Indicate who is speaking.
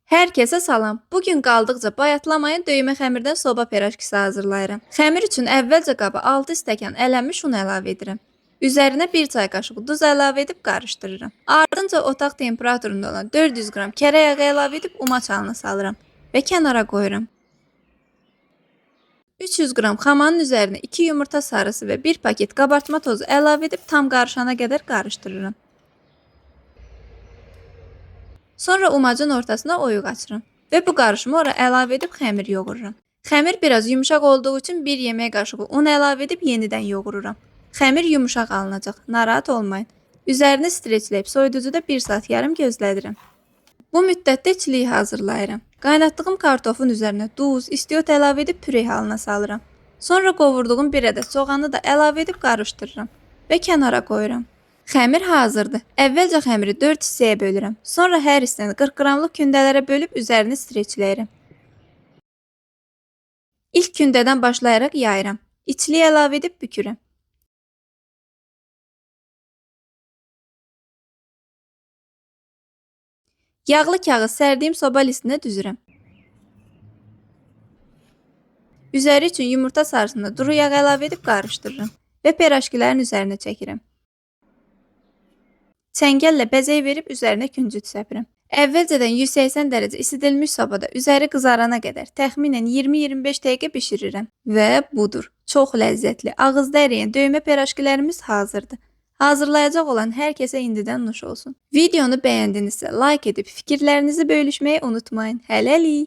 Speaker 1: Hər kəsə salam. Bu gün qaldıqca bayatlamayın döymə xəmirdən soba pirajkisi hazırlayıram. Xəmir üçün əvvəlcə qaba 6 stəkan ələnmiş un əlavə edirəm. Üzərinə 1 çay qaşığı duz əlavə edib qarışdırıram. Ardınca otaq temperaturunda olan 400 qram kərə yağı əlavə edib umaçalına salıram və kənara qoyuram. 300 qram xamanın üzərinə 2 yumurta sarısı və 1 paket qabartma tozu əlavə edib tam qarışana qədər qarışdırıram. Sonra umacın ortasına oyuq açıram və bu qarışımı ora əlavə edib xəmir yoğururam. Xəmir biraz yumşaq olduğu üçün 1 yemək qaşığı un əlavə edib yenidən yoğururam. Xəmir yumşaq alınacaq, narahat olmayın. Üzərini streçləyib soyuducuda 1 saat yarım gözlədirəm. Bu müddətdə çiliyi hazırlayıram. Qaynatdığım kartofun üzərinə duz, istiot əlavə edib püre halına salıram. Sonra qovurduğum 1 ədəd soğanı da əlavə edib qarışdırıram və kənara qoyuram. Xəmir hazırdır. Əvvəlcə xəmiri 4 hissəyə bölürəm. Sonra hər hissəni 40 qramlıq kündələrə bölüb üzərini streçləyirəm. İlk kündədən başlayaraq yayıram. İçliyi əlavə edib bükürəm. Yağlı kağız sərdiyim soba listinə düzürəm. Üzəri üçün yumurta sarısını duru yağ əlavə edib qarışdırıram və pirajkilərin üzərinə çəkirəm. Çəngəllə bəzək verib üzərinə küncüt səpirəm. Əvvəlcədən 180 dərəcə isidilmiş sobada üzəri qızarana qədər təxminən 20-25 dəqiqə bişirirəm. Və budur. Çox ləzzətli, ağızda əriyən döymə pirajkilərimiz hazırdır. Hazırlayacaq olan hər kəsə indidən nuş olsun. Videonu bəyəndinizsə like edib fikirlərinizi bölüşməyi unutmayın. Hələlik.